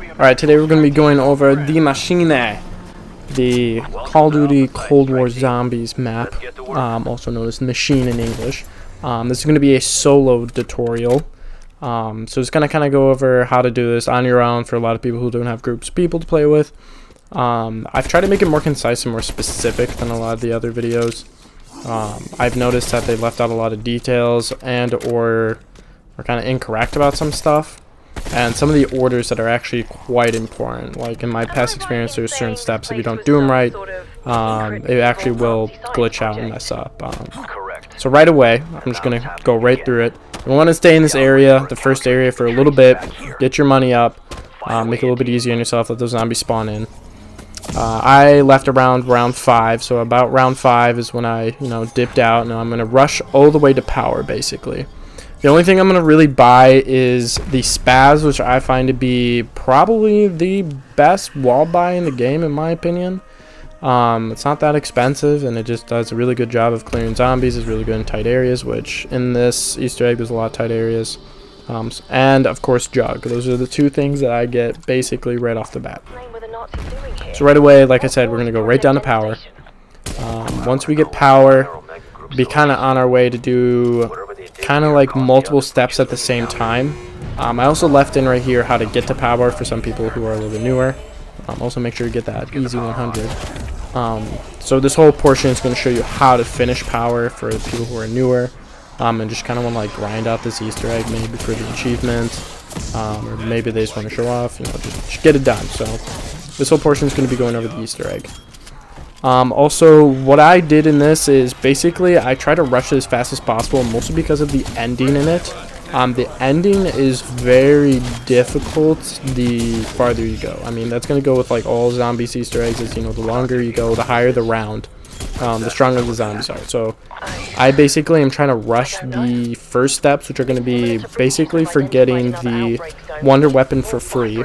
Alright, today we're going to be going over the Maschine, the Call of Duty Cold War Zombies map, also known as Machine in English. This is going to be a solo tutorial, so it's going to kind of go over how to do this on your own for a lot of people who don't have groups of people to play with. I've tried to make it more concise and more specific than a lot of the other videos. I've noticed that they left out a lot of details and or are kind of incorrect about some stuff. And some of the orders that are actually quite important. Like in my past experience, there's certain steps, if you don't do them right, it actually will glitch out and mess up. So right away, I'm just going to go right through it. You want to stay in this area, the first area, for a little bit. Get your money up. Make it a little bit easier on yourself. Let those zombies spawn in. I left around round 5, so about round 5 is when I, dipped out. And I'm going to rush all the way to power, basically. The only thing I'm going to really buy is the Spaz, which I find to be probably the best wall buy in the game, in my opinion. It's not that expensive, and it just does a really good job of clearing zombies. It's really good in tight areas, which in this Easter egg, there's a lot of tight areas. And, of course, Jug. Those are the two things that I get basically right off the bat. So right away, like I said, we're going to go right down to power. Once we get power, be kind of on our way to do kind of like multiple steps at the same time. I also left in right here how to get to power for some people who are a little bit newer. Also make sure you get that easy 100. So this whole portion is going to show you how to finish power for the people who are newer, and just kind of want to like grind out this Easter egg maybe for the achievement, or maybe they just want to show off, just get it done. So this whole portion is going to be going over the Easter egg. Also, what I did in this is basically I try to rush it as fast as possible, mostly because of the ending in it. The ending is very difficult the farther you go. I mean, that's going to go with like all zombies Easter eggs is, the longer you go, the higher the round, the stronger the zombies are. So I basically am trying to rush the first steps, which are going to be basically for getting the wonder weapon for free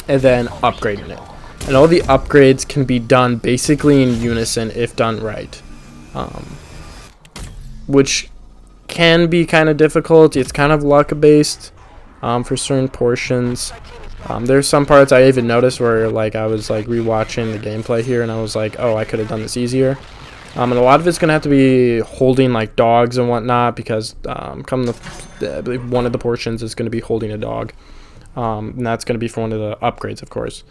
and then upgrading it. And all the upgrades can be done basically in unison if done right, which can be kind of difficult. It's kind of luck based for certain portions. There's some parts I even noticed where like I was like rewatching the gameplay here and I was like, oh, I could have done this easier. And a lot of it's gonna have to be holding like dogs and whatnot, because one of the portions is going to be holding a dog, and that's going to be for one of the upgrades, of course.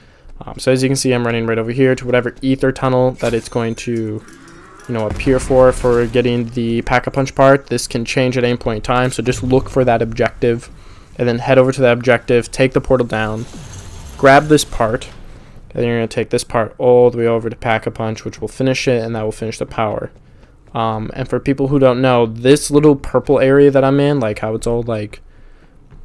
So as you can see, I'm running right over here to whatever ether tunnel that it's going to, appear for getting the pack-a-punch part. This can change at any point in time, so just look for that objective, and then head over to that objective, take the portal down, grab this part, and then you're going to take this part all the way over to pack-a-punch, which will finish it, and that will finish the power. And for people who don't know, this little purple area that I'm in, like how it's all like,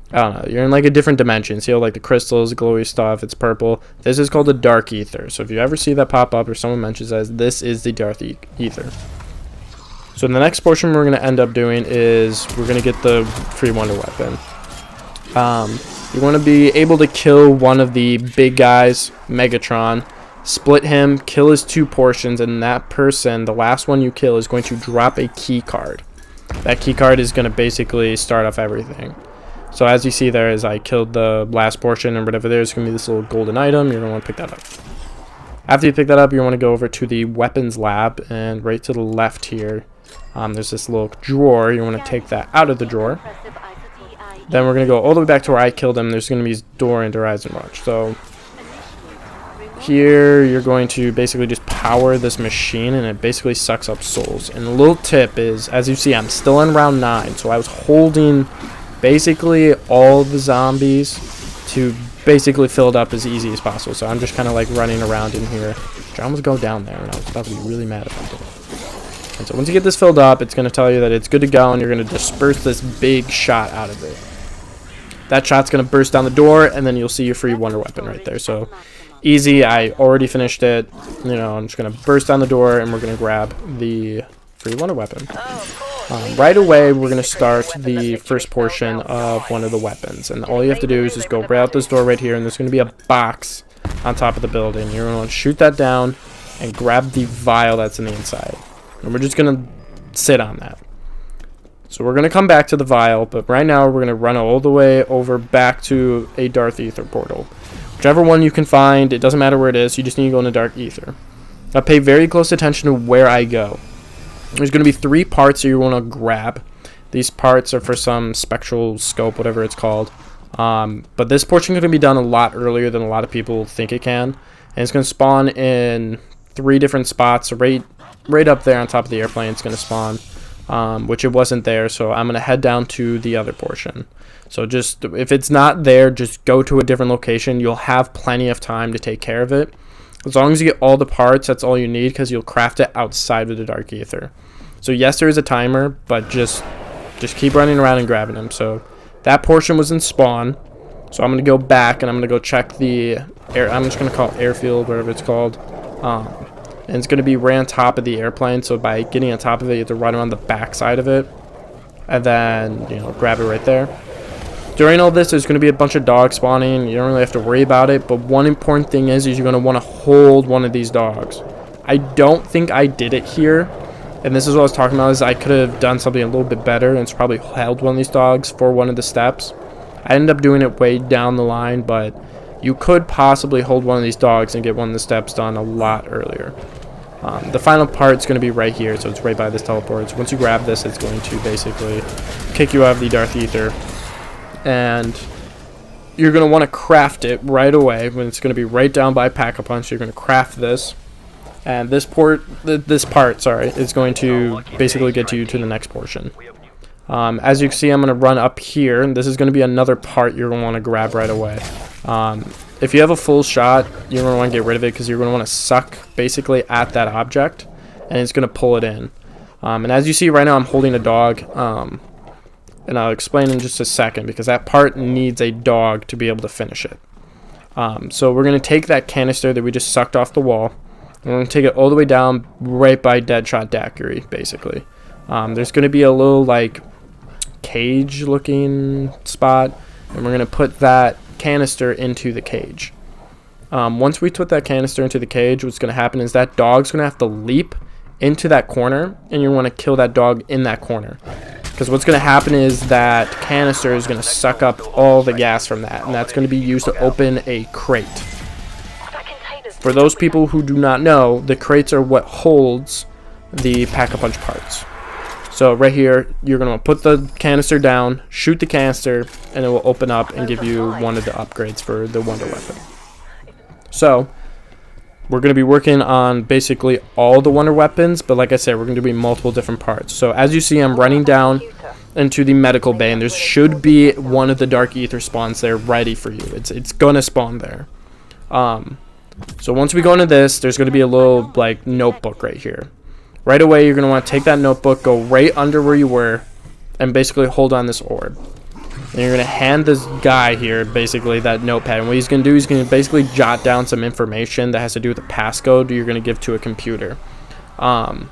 I don't know, you're in like a different dimension. See how like the crystals, glowy stuff, it's purple. This is called the dark ether. So if you ever see that pop up or someone mentions that, this is the dark ether. So in the next portion we're going to end up doing is we're going to get the free wonder weapon. You want to be able to kill one of the big guys, Megatron, split him, kill his 2 portions, and that person, the last one you kill, is going to drop a key card. That key card is going to basically start off everything. So as you see there, as I killed the last portion and whatever, there's going to be this little golden item. You're going to want to pick that up. After you pick that up, you want to go over to the weapons lab, and right to the left here, there's this little drawer. You want to take that out of the drawer. Then we're going to go all the way back to where I killed him. There's going to be this door into Horizon Watch. So here you're going to basically just power this machine, and it basically sucks up souls. And the little tip is, as you see, I'm still in round 9, so I was holding basically all the zombies to basically fill it up as easy as possible. So I'm just kind of like running around in here. I almost go down there, and I was about to be really mad if I did. And so once you get this filled up, it's going to tell you that it's good to go, and you're going to disperse this big shot out of it. That shot's going to burst down the door, and then you'll see your free wonder weapon right there. So easy. I already finished it. I'm just going to burst down the door, and we're going to grab the free wonder weapon. Right away, we're going to start the first portion of one of the weapons. And all you have to do is just go right out this door right here, and there's going to be a box on top of the building. You're going to shoot that down and grab the vial that's in the inside. And we're just going to sit on that. So we're going to come back to the vial, but right now we're going to run all the way over back to a Dark Ether portal. Whichever one you can find, it doesn't matter where it is, you just need to go into Dark Ether. Now pay very close attention to where I go. There's going to be 3 parts that you want to grab. These parts are for some spectral scope, whatever it's called. But this portion is going to be done a lot earlier than a lot of people think it can. And it's going to spawn in 3 different spots. Right up there on top of the airplane it's going to spawn. Which it wasn't there, so I'm going to head down to the other portion. So just, if it's not there, just go to a different location. You'll have plenty of time to take care of it. As long as you get all the parts, that's all you need, because you'll craft it outside of the Dark Ether. So yes, there is a timer, but just keep running around and grabbing them. So that portion was in spawn. So I'm going to go back, and I'm going to go check the air. I'm just going to call it airfield, whatever it's called. And it's going to be right on top of the airplane, so by getting on top of it, you have to run around the back side of it, and then, grab it right there. During all this, there's going to be a bunch of dogs spawning. You don't really have to worry about it, but one important thing is you're going to want to hold one of these dogs. I don't think I did it here, and this is what I was talking about, is I could have done something a little bit better, and it's probably held one of these dogs for one of the steps. I ended up doing it way down the line, but you could possibly hold one of these dogs and get one of the steps done a lot earlier. The final part is going to be right here, so it's right by this teleport. So once you grab this, it's going to basically kick you out of the Dark Ether. And you're going to want to craft it right away. When it's going to be right down by Pack-a-Punch, you're going to craft this. And this part, is going to basically get you to the next portion. As you can see, I'm going to run up here, and this is going to be another part you're going to want to grab right away. If you have a full shot, you're going to want to get rid of it, because you're going to want to suck basically at that object, and it's going to pull it in. And as you see right now, I'm holding a dog, and I'll explain in just a second, because that part needs a dog to be able to finish it. So we're going to take that canister that we just sucked off the wall, and we're going to take it all the way down right by Deadshot Daiquiri, basically. There's going to be a little, like, cage-looking spot, and we're going to put that canister into the cage. Once we put that canister into the cage, what's going to happen is that dog's going to have to leap into that corner, and you want to kill that dog in that corner, because what's going to happen is that canister is going to suck up all the gas from that, and that's going to be used to open a crate. For those people who do not know, the crates are what holds the Pack-a-Punch parts. So right here, you're going to put the canister down, shoot the canister, and it will open up and give you one of the upgrades for the Wonder Weapon. So we're going to be working on basically all the Wonder Weapons, but like I said, we're going to be multiple different parts. So as you see, I'm running down into the medical bay, and there should be one of the Dark Ether spawns there ready for you. It's going to spawn there. So once we go into this, there's going to be a little like notebook right here. Right away, you're going to want to take that notebook, go right under where you were, and basically hold on this orb. And you're going to hand this guy here, basically, that notepad. And what he's going to do, he's going to basically jot down some information that has to do with the passcode you're going to give to a computer. I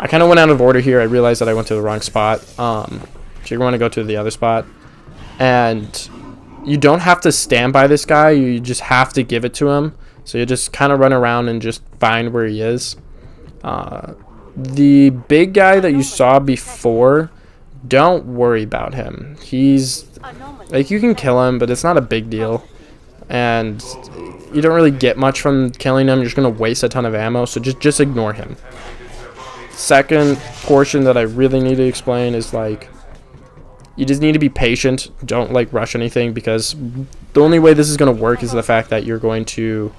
kind of went out of order here. I realized that I went to the wrong spot. So you're going to go to the other spot. And you don't have to stand by this guy. You just have to give it to him. So you just kind of run around and just find where he is. The big guy that you saw before, don't worry about him. He's, like, you can kill him, but it's not a big deal. And you don't really get much from killing him. You're just going to waste a ton of ammo, so just ignore him. Second portion that I really need to explain is, like, you just need to be patient. Don't, like, rush anything, because the only way this is going to work is the fact that you're going to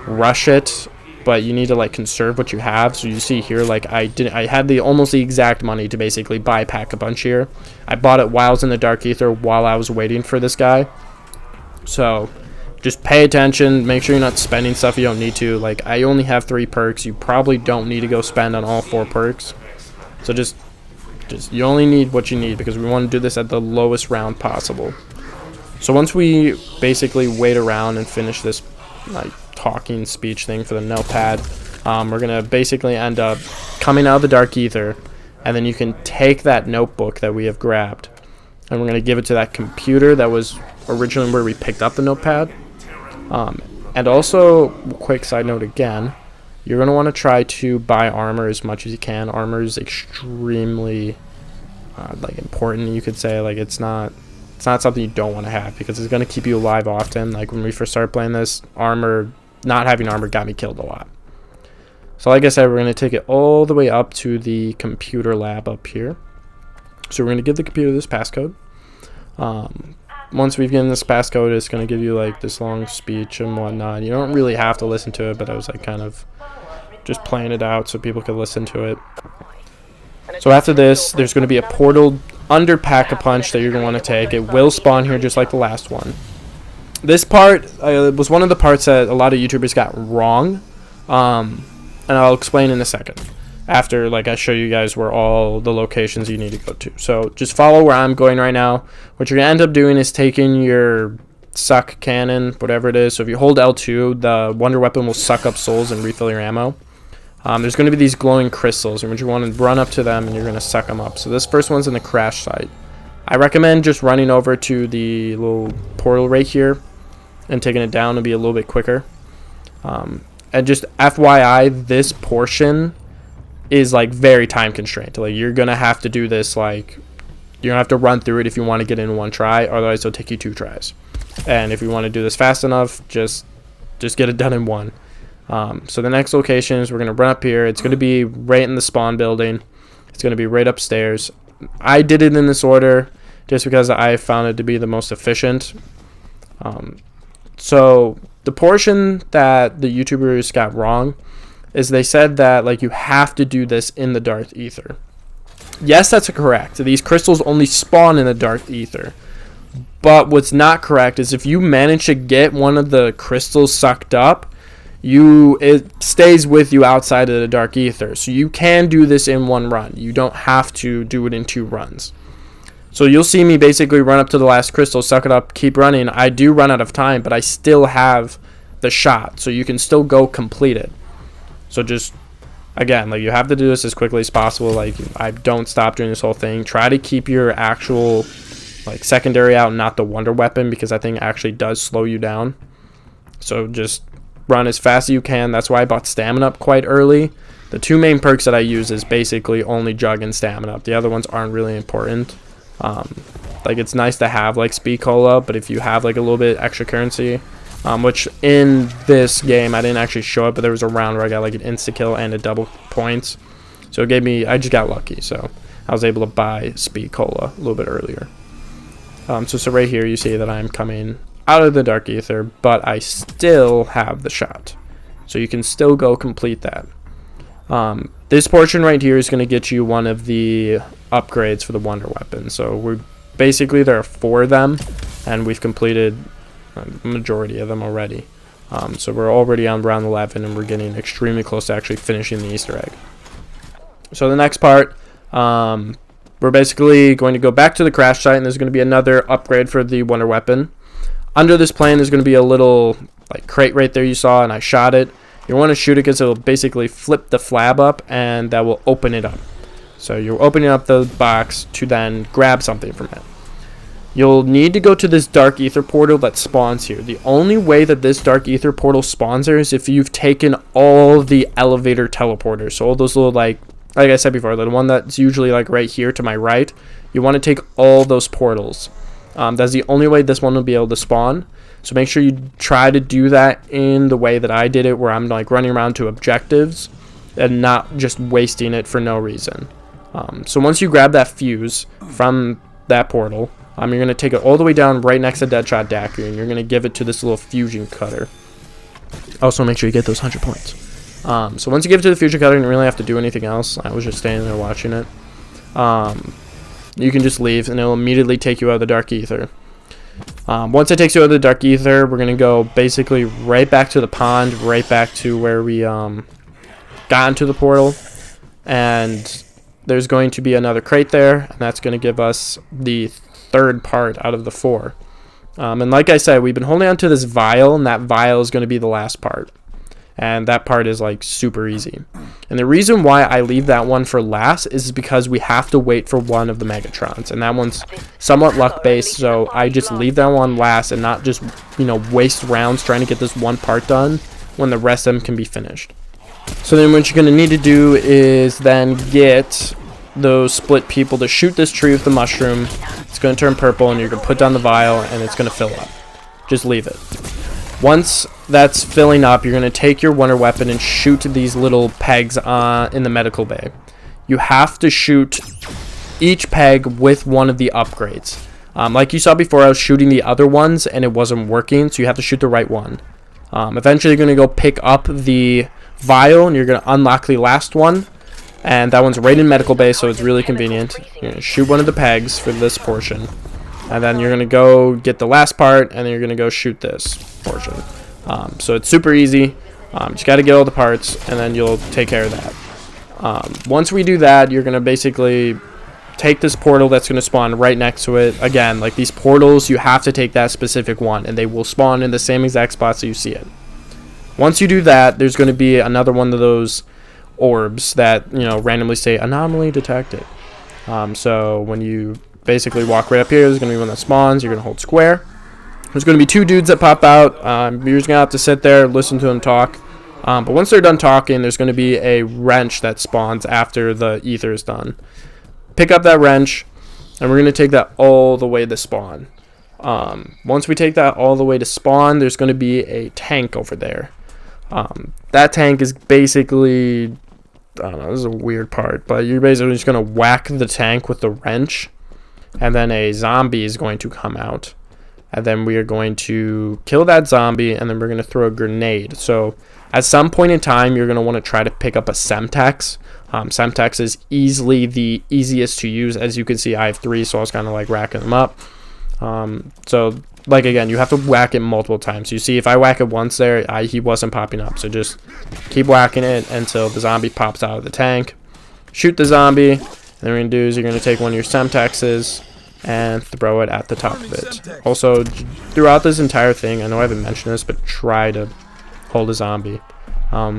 rush it, but you need to like conserve what you have. So you see here, like I had almost the exact money to basically buy Pack-a-Punch here. I bought it while I was in the Dark Ether, while I was waiting for this guy. So just pay attention, make sure you're not spending stuff you don't need to. Like I only have 3 perks. You probably don't need to go spend on all 4 perks. So just you only need what you need, because we want to do this at the lowest round possible. So once we basically wait around and finish this like talking speech thing for the notepad, we're gonna basically end up coming out of the Dark Ether, and then you can take that notebook that we have grabbed, and we're gonna give it to that computer that was originally where we picked up the notepad. And also, quick side note again, you're gonna want to try to buy armor as much as you can. Armor is extremely like important, you could say. Like it's not something you don't want to have, because it's going to keep you alive often. Like when we first started playing this, not having armor got me killed a lot. So like I said, we're going to take it all the way up to the computer lab up here. So we're going to give the computer this passcode. Once we've given this passcode, it's going to give you like this long speech and whatnot. You don't really have to listen to it, but I was like kind of just playing it out so people could listen to it. So after this, there's going to be a portal under Pack-a-Punch that you're going to want to take. It will spawn here just like the last one. This part was one of the parts that a lot of YouTubers got wrong, and I'll explain in a second after like I show you guys where all the locations you need to go to. So just follow where I'm going right now. What you're going to end up doing is taking your suck cannon, whatever it is. So if you hold L2, the wonder weapon will suck up souls and refill your ammo. There's going to be these glowing crystals, and you want to run up to them and you're going to suck them up. So this first one's in the crash site. I recommend just running over to the little portal right here and taking it down to be a little bit quicker. And just FYI, this portion is like very time constrained. Like you're going to have to do this, like you're going to have to run through it if you want to get in one try, otherwise it'll take you 2 tries. And if you want to do this fast enough, just get it done in one. So the next location is we're going to run up here. It's going to be right in the spawn building. It's going to be right upstairs. I did it in this order just because I found it to be the most efficient. So the portion that the YouTubers got wrong is they said that like you have to do this in the Dark Ether. Yes, that's correct. These crystals only spawn in the Dark Ether. But what's not correct is if you manage to get one of the crystals sucked up, it stays with you outside of the Dark Ether. So you can do this in one run. You don't have to do it in 2 runs. So you'll see me basically run up to the last crystal, suck it up, keep running. I do run out of time, but I still have the shot. So you can still go complete it. So just, again, like you have to do this as quickly as possible. Like I don't stop doing this whole thing. Try to keep your actual like secondary out, not the wonder weapon, because I think it actually does slow you down. So just run as fast as you can. That's why I bought stamina up quite early. The 2 main perks that I use is basically only jug and stamina up. The other ones aren't really important. Like it's nice to have like speed cola, but if you have like a little bit extra currency, which in this game I didn't actually show it, but there was a round where I got like an insta kill and a double points, so it gave me, I just got lucky, so I was able to buy speed cola a little bit earlier. So right here you see that I'm coming out of the Dark Ether, but I still have the shot, so you can still go complete that. This portion right here is going to get you one of the upgrades for the wonder weapon. So we're basically, there are 4 of them, and we've completed the majority of them already. So we're already on round 11, and we're getting extremely close to actually finishing the Easter egg. So the next part, we're basically going to go back to the crash site, and there's going to be another upgrade for the wonder weapon. Under this plane, there's going to be a little like crate right there you saw, and I shot it. You want to shoot it because it will basically flip the flab up, and that will open it up. So you're opening up the box to then grab something from it. You'll need to go to this Dark Ether portal that spawns here. The only way that this Dark Ether portal spawns here is if you've taken all the elevator teleporters. So all those little, like I said before, the one that's usually like right here to my right, you want to take all those portals. That's the only way this one will be able to spawn. So make sure you try to do that in the way that I did it, where I'm like running around to objectives and not just wasting it for no reason. So once you grab that fuse from that portal, you're going to take it all the way down right next to Deadshot Daiquiri, and you're going to give it to this little fusion cutter. Also make sure you get those 100 points. So once you give it to the fusion cutter, you don't really have to do anything else. I was just standing there watching it. You can just leave, and it'll immediately take you out of the Dark Ether. Once it takes you out of the Dark Ether, we're going to go basically right back to the pond, right back to where we got into the portal. And there's going to be another crate there, and that's going to give us the 3rd part out of the 4. And like I said, we've been holding on to this vial, and that vial is going to be the last part. And that part is like super easy. And the reason why I leave that one for last is because we have to wait for one of the Megatrons, and that one's somewhat luck based, so I just leave that one last and not just, waste rounds trying to get this one part done when the rest of them can be finished. So then what you're going to need to do is then get those split people to shoot this tree with the mushroom. It's going to turn purple, and you're going to put down the vial, and it's going to fill up. Just leave it. Once that's filling up, you're going to take your wonder weapon and shoot these little pegs in the medical bay. You have to shoot each peg with one of the upgrades. Like you saw before, I was shooting the other ones and it wasn't working, so you have to shoot the right one. Eventually you're going to go pick up the vial and you're going to unlock the last one, and that one's right in medical bay, so it's really convenient. You're going to shoot one of the pegs for this portion, and then you're going to go get the last part, and then you're going to go shoot this portion. So it's super easy. Just got to get all the parts, and then you'll take care of that. Once we do that, you're going to basically take this portal that's going to spawn right next to it. Again, like these portals, you have to take that specific one, and they will spawn in the same exact spots that you see it. Once you do that, there's going to be another one of those orbs that, you know, randomly say anomaly detected. So when you basically walk right up here, there's going to be one that spawns. You're going to hold square. There's going to be two dudes that pop out. You're just going to have to sit there, listen to them talk. But once they're done talking, there's going to be a wrench that spawns after the ether is done. Pick up that wrench, and we're going to take that all the way to spawn. Once we take that all the way to spawn, there's going to be a tank over there. That tank is basically, I don't know, this is a weird part, but you're basically just going to whack the tank with the wrench, and then a zombie is going to come out. And then we are going to kill that zombie, and then we're going to throw a grenade. So at some point in time, you're going to want to try to pick up a Semtex. Semtex is easily the easiest to use. As you can see, I have 3, so I was kind of like racking them up. So like again, you have to whack it multiple times. You see, if I whack it once there, he wasn't popping up. So just keep whacking it until the zombie pops out of the tank. Shoot the zombie. And then what you're going to do is you're going to take one of your Semtexes and throw it at the top of it. Also, throughout this entire thing, I know I haven't mentioned this, but try to hold a zombie.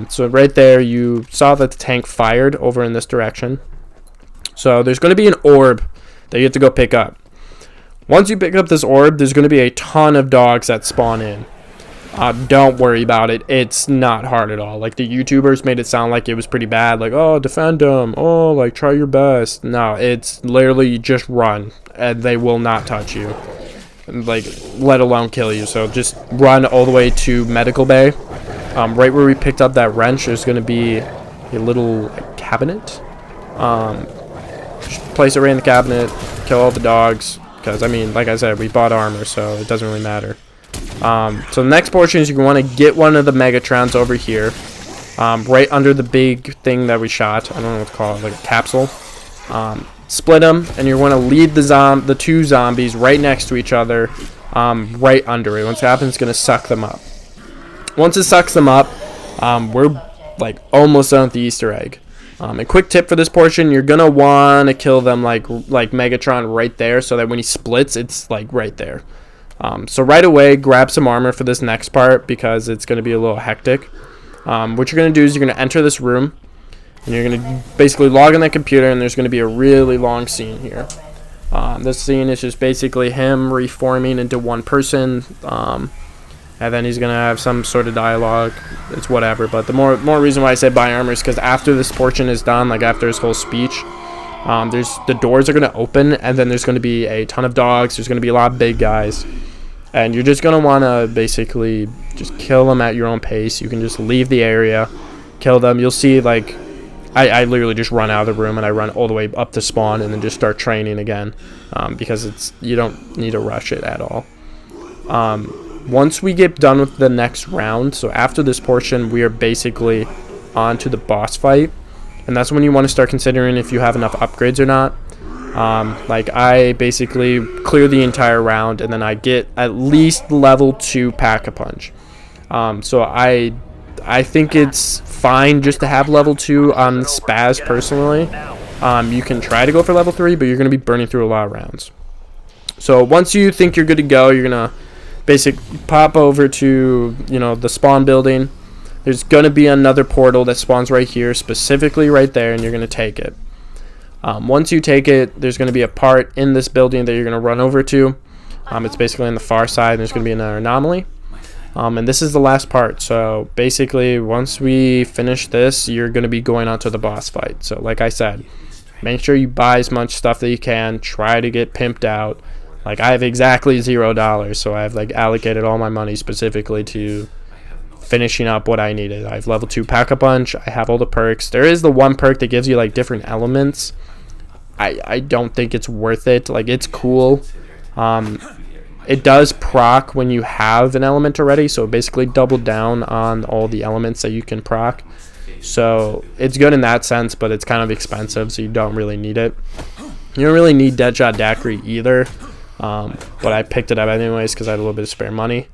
So right there, you saw that the tank fired over in this direction. So there's going to be an orb that you have to go pick up. Once you pick up this orb, there's going to be a ton of dogs that spawn in. Don't worry about it. It's not hard at all. Like, the YouTubers made it sound like it was pretty bad. Like, oh, defend them. Oh, like, try your best. No, it's literally just run, and they will not touch you. Like, let alone kill you. So just run all the way to medical bay. Right where we picked up that wrench, there's going to be a little cabinet. Just place it right in the cabinet. Kill all the dogs. Because, I mean, like I said, we bought armor, so it doesn't really matter. So the next portion is you want to get one of the Megatrons over here, right under the big thing that we shot. I don't know what to call it, like a capsule. Split them, and you're going to lead the 2 zombies right next to each other, right under it. Once it happens, it's going to suck them up. Once it sucks them up, we're like almost done with the Easter egg. A quick tip for this portion: you're gonna want to kill them like Megatron right there, so that when he splits, it's like right there. So right away, grab some armor for this next part because it's going to be a little hectic. What you're going to do is you're going to enter this room, and you're going to basically log in that computer, and there's going to be a really long scene here. This scene is just basically him reforming into one person, and then he's going to have some sort of dialogue. It's whatever, but the more reason why I say buy armor is because after this portion is done, like after his whole speech, the doors are going to open, and then there's going to be a ton of dogs. There's going to be a lot of big guys. And you're just going to want to basically just kill them at your own pace. You can just leave the area, kill them. You'll see, like, I literally just run out of the room and I run all the way up to spawn and then just start training again, because you don't need to rush it at all. Once we get done with the next round, so after this portion, we are basically on to the boss fight. And that's when you want to start considering if you have enough upgrades or not. Like, I basically clear the entire round, and then I get at least level 2 Pack-a-Punch. So I think it's fine just to have level 2 on Spaz personally. You can try to go for level 3, but you're going to be burning through a lot of rounds. So once you think you're good to go, you're going to basically pop over to, the spawn building. There's going to be another portal that spawns right here, specifically right there, and you're going to take it. Once you take it, there's going to be a part in this building that you're going to run over to. It's basically on the far side, and there's going to be another anomaly. And this is the last part. So basically, once we finish this, you're going to be going on to the boss fight. So like I said, Make sure you buy as much stuff that you can. Try to get pimped out. Like, I have exactly $0, so I've like allocated all my money specifically to finishing up what I needed. I have level 2 Pack-a-Punch. I have all the perks. There is the one perk that gives you like different elements. I don't think it's worth it. Like, it's cool. It does proc when you have an element already, so basically double down on all the elements that you can proc. So it's good in that sense, but it's kind of expensive, so you don't really need it. You don't really need Deadshot Daiquiri either, but I picked it up anyways because I had a little bit of spare money.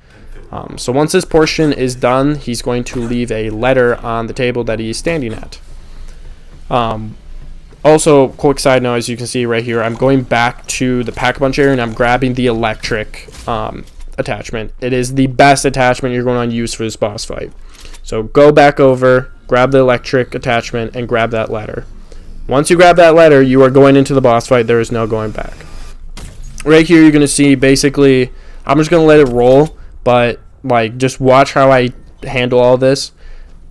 So once this portion is done, he's going to leave a letter on the table that he's standing at. Also, quick side note, as you can see right here, I'm going back to the Pack-a-Punch area and I'm grabbing the electric attachment. It is the best attachment you're going to use for this boss fight. So go back over, grab the electric attachment, and grab that letter. Once you grab that letter, you are going into the boss fight. There is no going back. Right here, you're going to see basically, I'm just going to let it roll, but like just watch how I handle all this.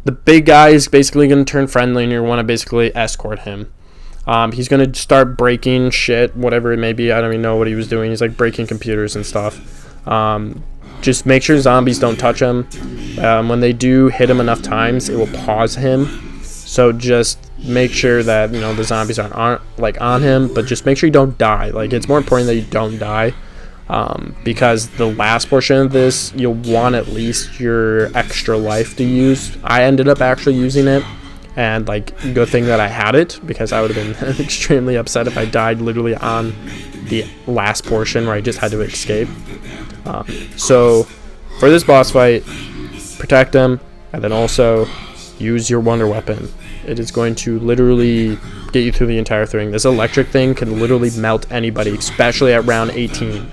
The big guy is basically going to turn friendly, and you want to basically escort him. He's going to start breaking shit, whatever it may be. I don't even know what he was doing. He's like breaking computers and stuff. Just make sure zombies don't touch him. When they do hit him enough times, it will pause him. So just make sure that, you know, the zombies aren't like on him, but just make sure you don't die. Like, it's more important that you don't die, because the last portion of this, you'll want at least your extra life to use. I ended up actually using it, and like, good thing that I had it, because I would have been extremely upset if I died literally on the last portion where I just had to escape. So for this boss fight, protect him, and then also use your wonder weapon. It is going to literally get you through the entire thing. This electric thing can literally melt anybody, especially at round 18.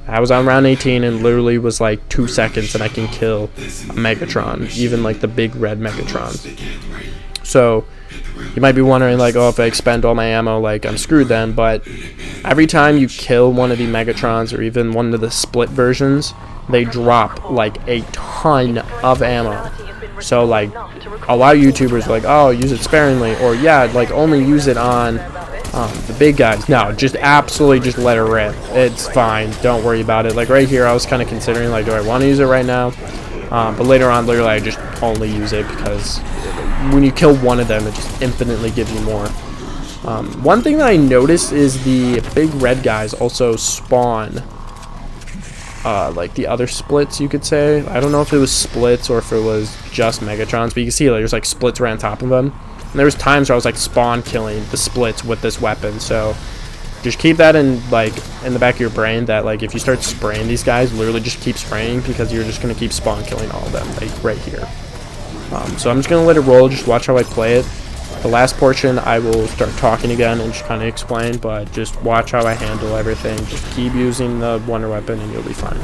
I was on round 18 and literally was like 2 seconds and I can kill a Megatron, even like the big red Megatron. So you might be wondering, like, oh, if I expend all my ammo, like, I'm screwed then. But every time you kill one of the Megatrons or even one of the split versions, they drop like a ton of ammo. So like, a lot of YouTubers are like, oh, use it sparingly, or yeah, like only use it on the big guys. No, just absolutely just let it rip. It's fine. Don't worry about it. Like right here, I was kind of considering, like, do I want to use it right now? But later on, literally, I just only use it because when you kill one of them, it just infinitely gives you more. One thing that I noticed is the big red guys also spawn like the other splits, you could say. I don't know if it was splits or if it was just Megatrons, but you can see like, there's like splits right on top of them. And there was times where I was like spawn killing the splits with this weapon. So just keep that in like in the back of your brain, that like if you start spraying these guys, literally just keep spraying, because you're just gonna keep spawn killing all of them, like right here. So I'm just gonna let it roll. Just watch how I play it. The last portion I will start talking again and just kind of explain, but just watch how I handle everything. Just keep using the wonder weapon and you'll be fine.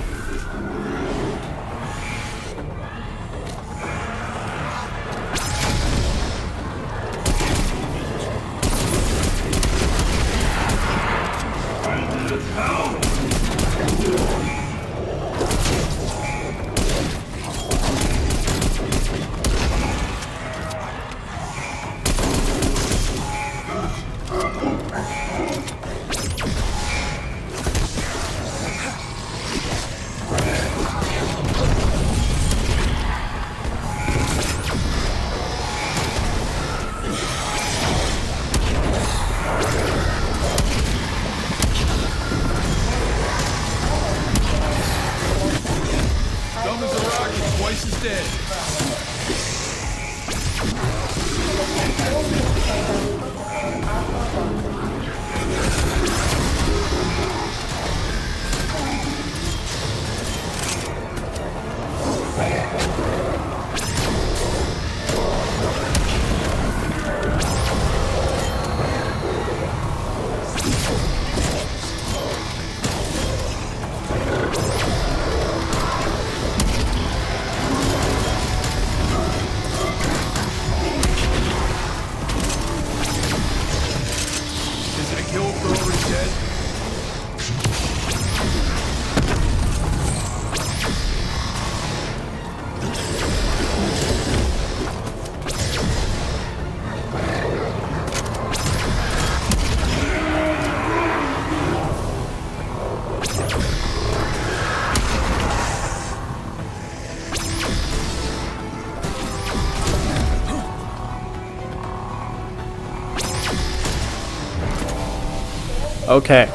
Okay,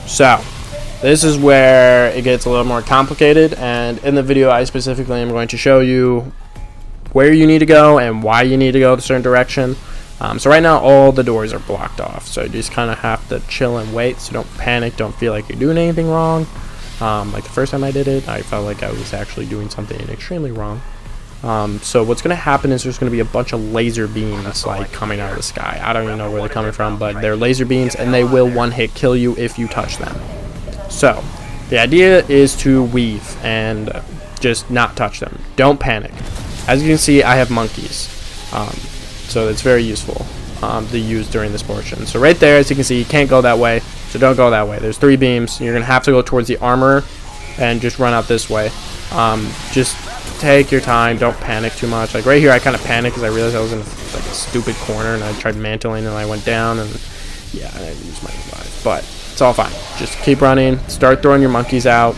so this is where it gets a little more complicated, and in the video I specifically am going to show you where you need to go and why you need to go a certain direction. So right now all the doors are blocked off, so you just kind of have to chill and wait. So don't panic, don't feel like you're doing anything wrong. Like the first time I did it, I felt like I was actually doing something extremely wrong. So what's going to happen is there's going to be a bunch of laser beams like coming out of the sky. I don't even know where they're coming from, but they're laser beams and they will one-hit kill you if you touch them. So the idea is to weave and just not touch them. Don't panic. As you can see, I have monkeys, so it's very useful to use during this portion. So right there, as you can see, you can't go that way, so don't go that way. There's 3 beams. You're going to have to go towards the armor and just run out this way. Just take your time. Don't panic too much. Like right here, I kind of panicked because I realized I was in like a stupid corner, and I tried mantling and I went down, and yeah, I didn't use my revive, but it's all fine. Just keep running. Start throwing your monkeys out,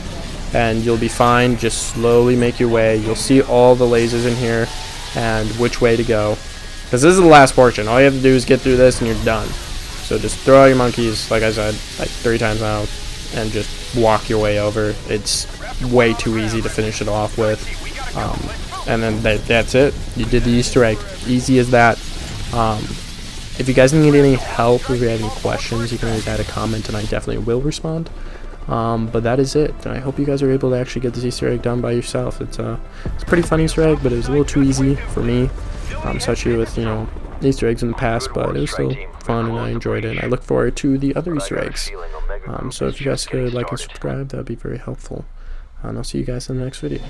and you'll be fine. Just slowly make your way. You'll see all the lasers in here and which way to go, because this is the last portion. All you have to do is get through this and you're done. So just throw out your monkeys, like I said, like 3 times now, and just walk your way over. It's way too easy to finish it off with. And then that's it. You did the Easter egg. Easy as that. If you guys need any help or if you have any questions, you can always add a comment and I definitely will respond. But that is it. And I hope you guys are able to actually get this Easter egg done by yourself. It's a pretty fun Easter egg, but it was a little too easy for me. Especially with, you know, Easter eggs in the past, but it was still fun and I enjoyed it. And I look forward to the other Easter eggs. So if you guys could like and subscribe, that would be very helpful. And I'll see you guys in the next video.